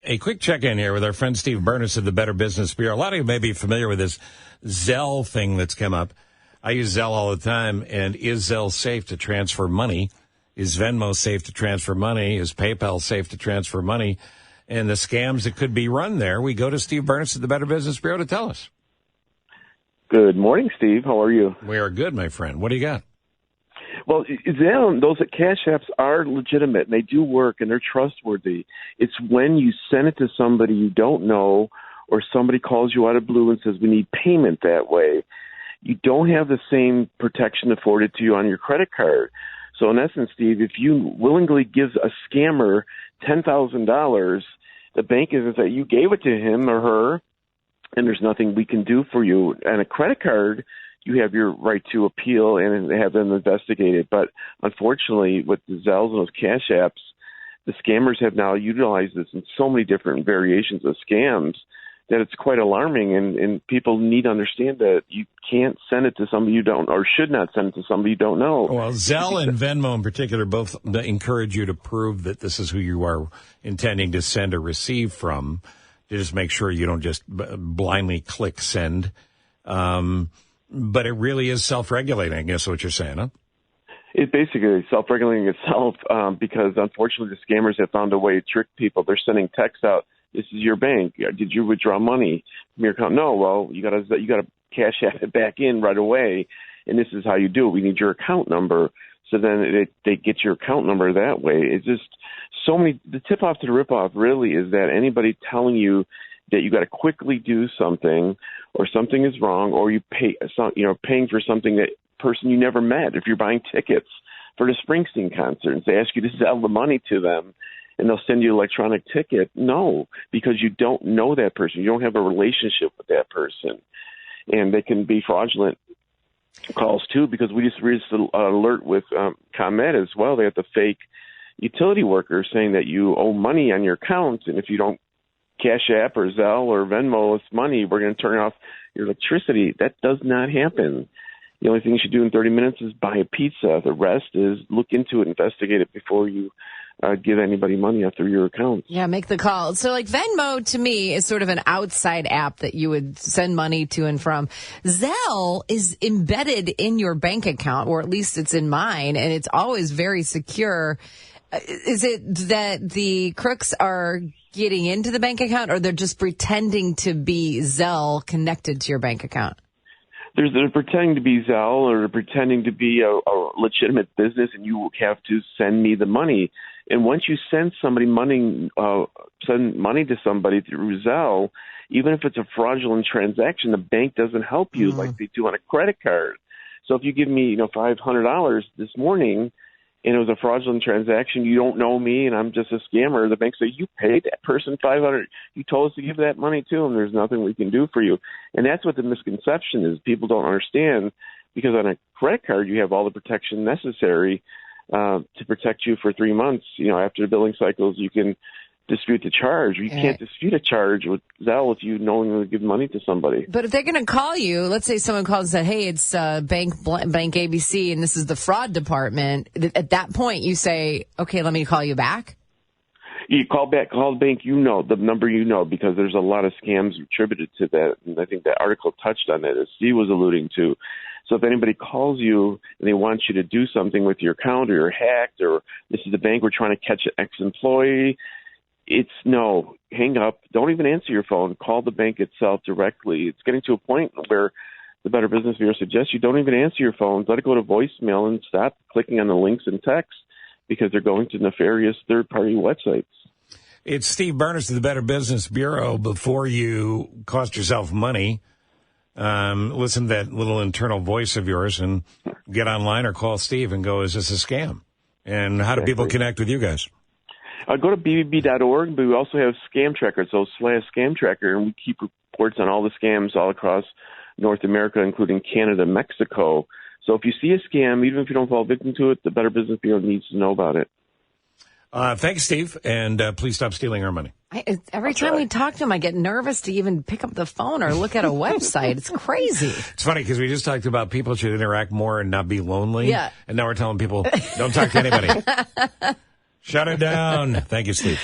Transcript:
A quick check-in here with our friend Steve Bernas of the Better Business Bureau. A lot of you may be familiar with this Zelle thing that's come up. I use Zelle all the time, and is Zelle safe to transfer money? Is Venmo safe to transfer money? Is PayPal safe to transfer money? And the scams that could be run there, we go to Steve Bernas of the Better Business Bureau to tell us. Good morning, Steve. How are you? We are good, my friend. What do you got? Well, Zelle, those cash apps are legitimate, and they do work, and they're trustworthy. It's when you send it to somebody you don't know, or somebody calls you out of blue and says, we need payment that way, you don't have the same protection afforded to you on your credit card. So in essence, Steve, if you willingly give a scammer $10,000, the bank is that you gave it to him or her, and there's nothing we can do for you. And a credit card, you have your right to appeal and have them investigated. But unfortunately, with the Zelles and those cash apps, the scammers have now utilized this in so many different variations of scams that it's quite alarming. And people need to understand that you can't send it to somebody you don't, or should not send it to somebody you don't know. Well, Zelle and Venmo in particular both encourage you to prove that this is who you are intending to send or receive from. To just make sure you don't just blindly click send. But it really is self-regulating, I guess what you're saying, huh? It's basically self-regulating itself because, unfortunately, the scammers have found a way to trick people. They're sending texts out. This is your bank. Did you withdraw money from your account? No. Well, you got to cash it back in right away, and this is how you do it. We need your account number. So then they get your account number that way. It's just so many. The tip-off to the rip-off really is that anybody telling you that you got to quickly do something, or something is wrong, or you paying for something that person you never met. If you're buying tickets for the Springsteen concert, and they ask you to sell the money to them, and they'll send you an electronic ticket. No, because you don't know that person. You don't have a relationship with that person, and they can be fraudulent calls too. Because we just reached an alert with ComEd as well. They have the fake utility workers saying that you owe money on your account, and if you don't Cash App or Zelle or Venmo us money, we're going to turn off your electricity. That does not happen. The only thing you should do in 30 minutes is buy a pizza. The rest is look into it, investigate it before you give anybody money after your account. Yeah, make the call. So like Venmo to me is sort of an outside app that you would send money to and from. Zelle is embedded in your bank account, or at least it's in mine, and it's always very secure. Is it that the crooks are getting into the bank account, or they're just pretending to be Zelle connected to your bank account? They're pretending to be Zelle, or they're pretending to be a legitimate business, and you have to send me the money. And once you send somebody money, send money to somebody through Zelle, even if it's a fraudulent transaction, the bank doesn't help you like they do on a credit card. So if you give me, $500 this morning, and it was a fraudulent transaction, you don't know me, and I'm just a scammer, the bank says, you paid that person $500. You told us to give that money to him. There's nothing we can do for you. And that's what the misconception is. People don't understand, because on a credit card, you have all the protection necessary to protect you for 3 months. After the billing cycles, you can dispute the charge. You can't dispute a charge with Zelle if you knowingly give money to somebody. But if they're going to call you, let's say someone calls and said, hey, it's bank ABC, and this is the fraud department. At that point, you say, okay, let me call you back? You call back, call the bank, the number because there's a lot of scams attributed to that. And I think that article touched on that, as Steve was alluding to. So if anybody calls you and they want you to do something with your account, or you're hacked, or this is the bank, we're trying to catch an ex-employee, it's no, hang up. Don't even answer your phone. Call the bank itself directly. It's getting to a point where the Better Business Bureau suggests you don't even answer your phone. Let it go to voicemail and stop clicking on the links in text, because they're going to nefarious third-party websites. It's Steve Bernas of the Better Business Bureau. Before you cost yourself money, listen to that little internal voice of yours and get online or call Steve and go, is this a scam? And how do people connect with you guys? Go to bbb.org, but we also have Scam Tracker, so /Scam Tracker, and we keep reports on all the scams all across North America, including Canada and Mexico. So if you see a scam, even if you don't fall victim to it, the Better Business Bureau needs to know about it. Thanks, Steve, and please stop stealing our money. Every time we talk to him, I get nervous to even pick up the phone or look at a website. It's crazy. It's funny because we just talked about people should interact more and not be lonely. Yeah. And now we're telling people, don't talk to anybody. Shut it down. Thank you, Steve.